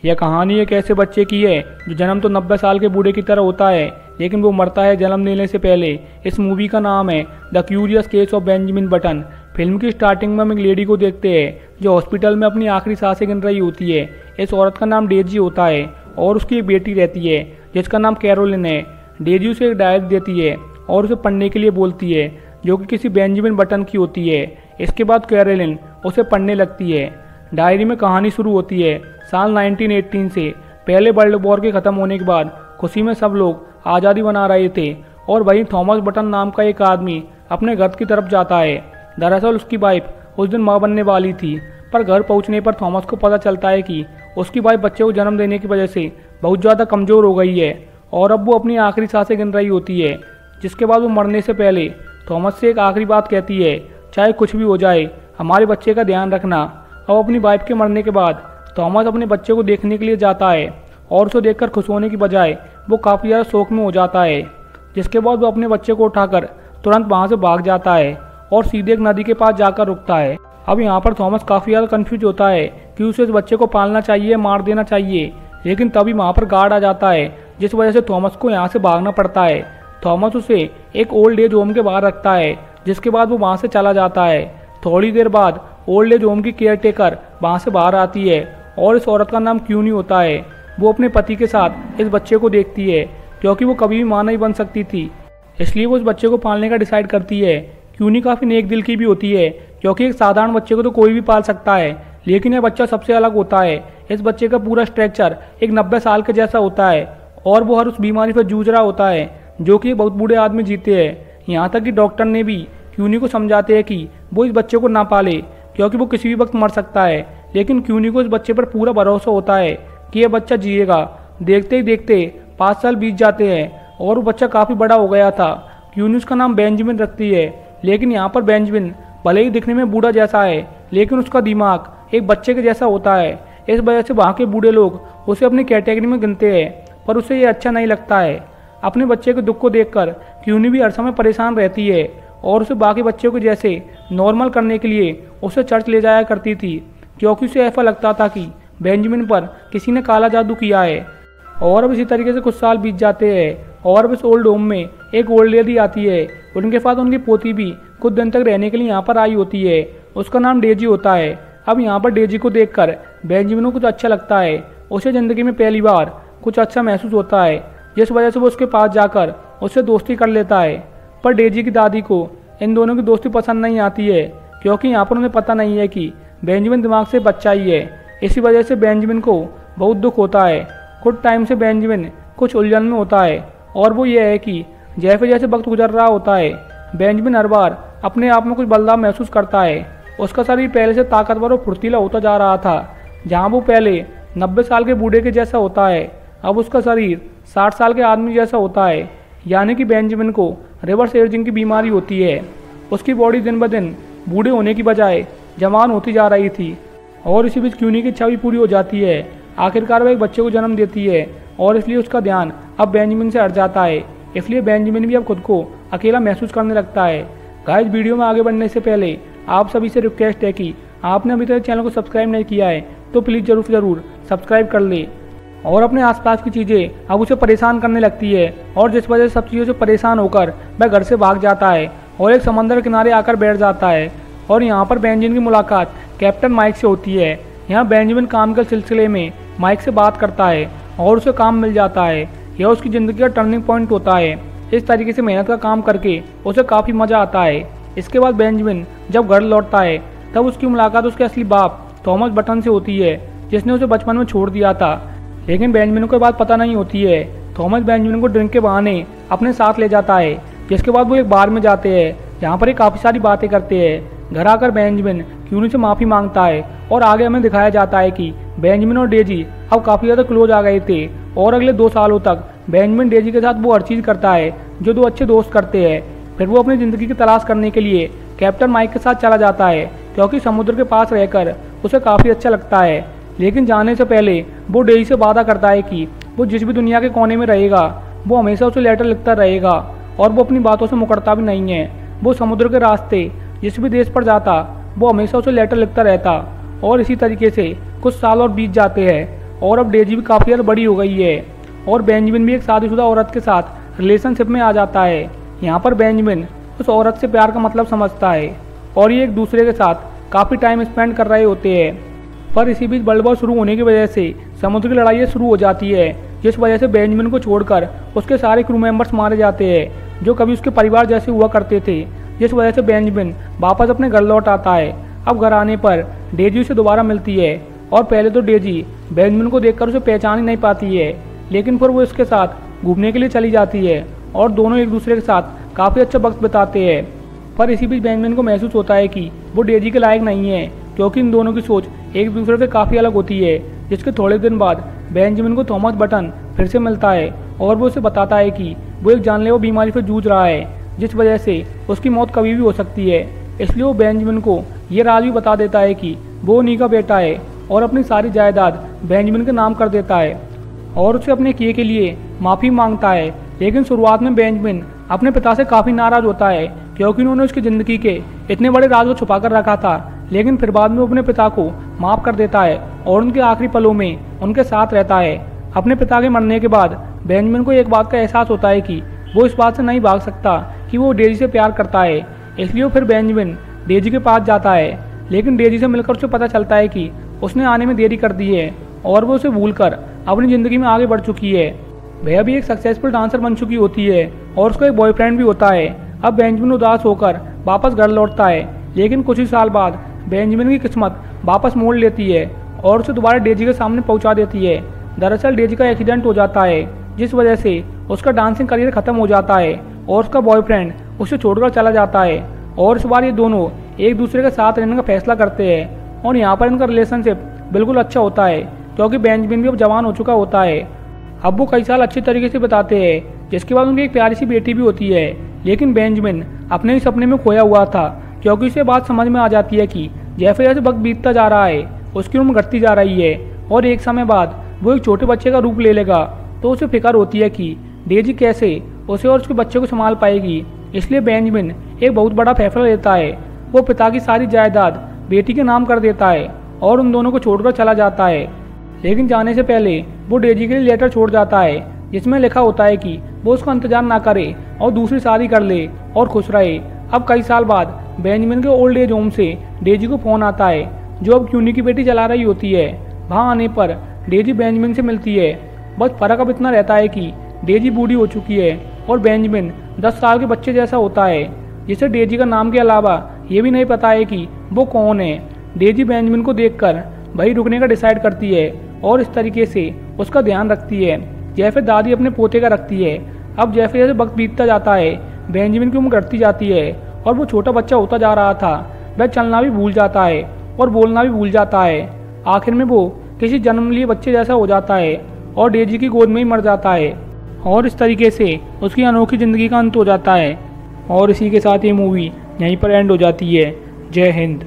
यह कहानी एक ऐसे बच्चे की है जो जन्म तो 90 साल के बूढ़े की तरह होता है, लेकिन वो मरता है जन्म लेने से पहले। इस मूवी का नाम है the curious case of Benjamin button. Film की स्टार्टिंग में हम एक लेडी को देखते हैं जो हॉस्पिटल में अपनी आखिरी सांसें गिन रही होती है। इस औरत का नाम डेजी होता है और उसकी एक बेटी रहती है जिसका नाम कैरोलिन है। डेजी उसे एक डायरी देती है और उसे पढ़ने के लिए बोलती है, जो कि किसी बेंजामिन बटन की होती है। इसके बाद कैरोलिन उसे पढ़ने लगती है। डायरी में कहानी शुरू होती है साल 1918 से। पहले वर्ल्ड वॉर के ख़त्म होने के बाद खुशी में सब लोग आज़ादी मना रहे थे और वहीं थॉमस बटन नाम का एक आदमी अपने घर की तरफ जाता है। दरअसल उसकी वाइफ उस दिन माँ बनने वाली थी, पर घर पहुंचने पर थॉमस को पता चलता है कि उसकी वाइफ बच्चे को जन्म देने की वजह से बहुत ज़्यादा कमज़ोर हो गई है और अब वो अपनी आखिरी सांसें गिन रही होती है। जिसके बाद वो मरने से पहले थॉमस से एक आखिरी बात कहती है, चाहे कुछ भी हो जाए हमारे बच्चे का ध्यान रखना। अब अपनी वाइफ के मरने के बाद थॉमस अपने बच्चे को देखने के लिए जाता है और उसे देखकर खुश होने की बजाय वो काफ़ी ज़्यादा शौक में हो जाता है। जिसके बाद वो अपने बच्चे को उठाकर तुरंत वहाँ से भाग जाता है और सीधे एक नदी के पास जाकर रुकता है। अब यहाँ पर थॉमस काफ़ी ज़्यादा कन्फ्यूज होता है कि उसे इस बच्चे को पालना चाहिए, मार देना चाहिए। लेकिन तभी वहाँ पर गार्ड आ जाता है, जिस वजह से थॉमस को यहाँ से भागना पड़ता है। थॉमस उसे एक ओल्ड एज होम के बाहर रखता है, जिसके बाद वो वहाँ से चला जाता है। थोड़ी देर बाद ओल्ड एज होम की केयर टेकर वहाँ से बाहर आती है और इस औरत का नाम क्यूनी होता है। वो अपने पति के साथ इस बच्चे को देखती है, क्योंकि वो कभी भी माँ नहीं बन सकती थी, इसलिए वो इस बच्चे को पालने का डिसाइड करती है। क्यूनी काफ़ी नेक दिल की भी होती है, क्योंकि एक साधारण बच्चे को तो कोई भी पाल सकता है, लेकिन यह बच्चा सबसे अलग होता है। इस बच्चे का पूरा स्ट्रक्चर एक 90 साल के जैसा होता है और वो हर उस बीमारी पर जूझ रहा होता है जो कि बहुत बूढ़े आदमी जीते हैं। यहाँ तक कि डॉक्टर ने भी क्यूनी को समझाते हैं कि वो इस बच्चे को ना पाले, क्योंकि वो किसी भी वक्त मर सकता है। लेकिन क्यूनी को इस बच्चे पर पूरा भरोसा होता है कि यह बच्चा जिएगा। देखते ही देखते 5 साल बीत जाते हैं और वो बच्चा काफ़ी बड़ा हो गया था। क्यूनी उसका नाम बेंजामिन रखती है, लेकिन यहाँ पर बेंजामिन भले ही दिखने में बूढ़ा जैसा है, लेकिन उसका दिमाग एक बच्चे के जैसा होता है। इस वजह से वहाँ के बूढ़े लोग उसे अपनी कैटेगरी में गिनते हैं, पर उसे ये अच्छा नहीं लगता है। अपने बच्चे के दुख को देखकर क्यूनी भी हर समय परेशान रहती है और उसे बाकी बच्चों के जैसे नॉर्मल करने के लिए उसे चर्च ले जाया करती थी, क्योंकि उसे ऐसा लगता था कि बेंजामिन पर किसी ने काला जादू किया है। और अब इसी तरीके से कुछ साल बीत जाते हैं और अब इस ओल्ड होम में एक ओल्ड लेडी आती है। उनके साथ उनकी पोती भी कुछ दिन तक रहने के लिए यहाँ पर आई होती है। उसका नाम डेजी होता है। अब यहाँ पर डेजी को देखकर बेंजामिन को कुछ अच्छा लगता है। उसे ज़िंदगी में पहली बार कुछ अच्छा महसूस होता है, जिस वजह से वो उसके पास जाकर उससे दोस्ती कर लेता है। पर डेजी की दादी को इन दोनों की दोस्ती पसंद नहीं आती है, क्योंकि यहाँ पर उन्हें पता नहीं है कि बेंजामिन दिमाग से बच्चा ही है। इसी वजह से बेंजामिन को बहुत दुख होता है। कुछ टाइम से बेंजामिन कुछ उलझन में होता है, और वो ये है कि जैसे जैसे वक्त गुजर रहा होता है बेंजामिन हर बार अपने आप में कुछ बदलाव महसूस करता है। उसका शरीर पहले से ताकतवर और फुर्तीला होता जा रहा था। जहाँ वो पहले 90 साल के बूढ़े के जैसा होता है, अब उसका शरीर 60 साल के आदमी जैसा होता है। यानी कि बेंजामिन को रिवर्स एजिंग की बीमारी होती है। उसकी बॉडी दिन ब दिन बूढ़े होने की बजाय जवान होती जा रही थी। और इसी बीच क्यूनी की इच्छा भी पूरी हो जाती है। आखिरकार वह एक बच्चे को जन्म देती है और इसलिए उसका ध्यान अब बेंजामिन से हट जाता है। इसलिए बेंजामिन भी अब खुद को अकेला महसूस करने लगता है। गाइस, वीडियो में आगे बढ़ने से पहले आप सभी से रिक्वेस्ट है कि आपने अभी तक चैनल को सब्सक्राइब नहीं किया है तो प्लीज़ ज़रूर सब्सक्राइब कर ले। और अपने आसपास की चीज़ें अब उसे परेशान करने लगती है, और जिस वजह से सब चीज़ों से परेशान होकर वह घर से भाग जाता है और एक समंदर किनारे आकर बैठ जाता है। और यहाँ पर बेंजामिन की मुलाकात कैप्टन माइक से होती है। यहाँ बेंजामिन काम के सिलसिले में माइक से बात करता है और उसे काम मिल जाता है। यह उसकी ज़िंदगी का टर्निंग पॉइंट होता है। इस तरीके से मेहनत का काम करके उसे काफ़ी मज़ा आता है। इसके बाद बेंजामिन जब घर लौटता है तब उसकी मुलाकात उसके असली बाप थॉमस बटन से होती है, जिसने उसे बचपन में छोड़ दिया था। लेकिन बेंजामिन को बात पता नहीं होती है। थॉमस बेंजामिन को ड्रिंक के बहाने अपने साथ ले जाता है, जिसके बाद वो एक बार में जाते हैं जहाँ पर काफ़ी सारी बातें करते हैं। घर आकर बेंजामिन क्यूनी से माफ़ी मांगता है और आगे हमें दिखाया जाता है कि बेंजामिन और डेजी अब काफ़ी ज़्यादा क्लोज आ गए थे और अगले 2 सालों तक बेंजामिन डेजी के साथ वो हर चीज़ करता है जो 2 अच्छे दोस्त करते हैं। फिर वो अपनी ज़िंदगी की तलाश करने के लिए कैप्टन माइक के साथ चला जाता है, क्योंकि समुद्र के पास रहकर उसे काफ़ी अच्छा लगता है। लेकिन जाने से पहले वो डेजी से वादा करता है कि वो जिस भी दुनिया के कोने में रहेगा वो हमेशा उसे लेटर लिखता रहेगा और वो अपनी बातों से मुकरता भी नहीं है। वो समुद्र के रास्ते जिस भी देश पर जाता वो हमेशा उसे लेटर लिखता रहता। और इसी तरीके से कुछ साल और बीत जाते हैं और अब डेजी भी काफ़ी ज़्यादा बड़ी हो गई है और बेंजामिन भी एक शादीशुदा औरत के साथ रिलेशनशिप में आ जाता है। यहाँ पर बेंजामिन उस औरत से प्यार का मतलब समझता है और ये एक दूसरे के साथ काफ़ी टाइम स्पेंड कर रहे होते हैं। पर इसी बीच वर्ल्ड वॉर शुरू होने की वजह से समुद्र की लड़ाई शुरू हो जाती है, जिस वजह से बेंजामिन को छोड़कर उसके सारे क्रू मेंबर्स मारे जाते हैं जो कभी उसके परिवार जैसे हुआ करते थे, जिस वजह से बेंजामिन वापस अपने घर लौट आता है। अब घर आने पर डेजी उसे दोबारा मिलती है और पहले तो डेजी बेंजामिन को देखकर उसे पहचान ही नहीं पाती है, लेकिन फिर वो इसके साथ घूमने के लिए चली जाती है और दोनों एक दूसरे के साथ काफ़ी अच्छा वक्त बिताते हैं। पर इसी बीच बेंजामिन को महसूस होता है कि वो डेजी के लायक नहीं है, क्योंकि इन दोनों की सोच एक दूसरे से काफ़ी अलग होती है। जिसके थोड़े दिन बाद बेंजामिन को थॉमस बटन फिर से मिलता है और वो उसे बताता है कि वो एक जानलेवा बीमारी से जूझ रहा है, जिस वजह से उसकी मौत कभी भी हो सकती है। इसलिए वो बेंजामिन को ये राज भी बता देता है कि वो उन्हीं का बेटा है और अपनी सारी जायदाद बेंजामिन के नाम कर देता है और उसे अपने किए के लिए माफ़ी मांगता है। लेकिन शुरुआत में बेंजामिन अपने पिता से काफ़ी नाराज़ होता है, क्योंकि उन्होंने उसकी ज़िंदगी के इतने बड़े राज को छुपा कर रखा था। लेकिन फिर बाद में वो अपने पिता को माफ़ कर देता है और उनके आखिरी पलों में उनके साथ रहता है। अपने पिता के मरने के बाद बेंजामिन को एक बात का एहसास होता है कि वो इस बात से नहीं भाग सकता कि वो डेजी से प्यार करता है। इसलिए फिर बेंजामिन डेजी के पास जाता है, लेकिन डेजी से मिलकर उसे पता चलता है कि उसने आने में देरी कर दी है और वो उसे भूलकर अपनी ज़िंदगी में आगे बढ़ चुकी है। वह अभी एक सक्सेसफुल डांसर बन चुकी होती है और उसका एक बॉयफ्रेंड भी होता है। अब बेंजामिन उदास होकर वापस घर लौटता है, लेकिन कुछ ही साल बाद बेंजामिन की किस्मत वापस मोड़ लेती है और उसे दोबारा डेजी के सामने पहुंचा देती है। दरअसल डेजी का एक्सीडेंट हो जाता है, जिस वजह से उसका डांसिंग करियर खत्म हो जाता है और उसका बॉयफ्रेंड उसे छोड़कर चला जाता है। और इस बार ये दोनों एक दूसरे के साथ रहने का फैसला करते हैं और यहाँ पर इनका रिलेशनशिप बिल्कुल अच्छा होता है, क्योंकि बेंजामिन भी अब जवान हो चुका होता है। अब वो कई साल अच्छे तरीके से बिताते हैं, जिसके बाद उनकी एक प्यारी सी बेटी भी होती है। लेकिन बेंजामिन अपने ही सपने में खोया हुआ था, क्योंकि उसे बात समझ में आ जाती है कि जैसे जैसे वक्त बीतता जा रहा है उसकी उम्र घटती जा रही है और एक समय बाद वो एक छोटे बच्चे का रूप ले लेगा। तो उसे फिक्र होती है कि डेजी कैसे उसे और उसके बच्चे को संभाल पाएगी। इसलिए बेंजामिन एक बहुत बड़ा फैसला लेता है। वो पिता की सारी जायदाद बेटी के नाम कर देता है और उन दोनों को छोड़कर चला जाता है। लेकिन जाने से पहले वो डेजी के लिए लेटर छोड़ जाता है, जिसमें लिखा होता है कि वो उसका इंतजार ना करे और दूसरी शादी कर ले और खुश रहे। अब कई साल बाद बेंजामिन के ओल्ड एज होम से डेजी को फ़ोन आता है, जो अब क्यूनी की बेटी चला रही होती है। वहाँ आने पर डेजी बेंजामिन से मिलती है। बस फ़र्क अब इतना रहता है कि डेजी बूढ़ी हो चुकी है और बेंजामिन 10 साल के बच्चे जैसा होता है, जिसे डेजी का नाम के अलावा ये भी नहीं पता है कि वो कौन है। डेजी बेंजामिन को देखकर वहीं रुकने का डिसाइड करती है और इस तरीके से उसका ध्यान रखती है जैसे दादी अपने पोते का रखती है। अब जैसे जैसे वक्त बीतता जाता है बेंजामिन की उम्र घटती जाती है और वो छोटा बच्चा होता जा रहा था। वह चलना भी भूल जाता है और बोलना भी भूल जाता है। आखिर में वो किसी जन्म लिए बच्चे जैसा हो जाता है और डेजी की गोद में ही मर जाता है और इस तरीके से उसकी अनोखी ज़िंदगी का अंत हो जाता है। और इसी के साथ ये मूवी यहीं पर एंड हो जाती है। जय हिंद।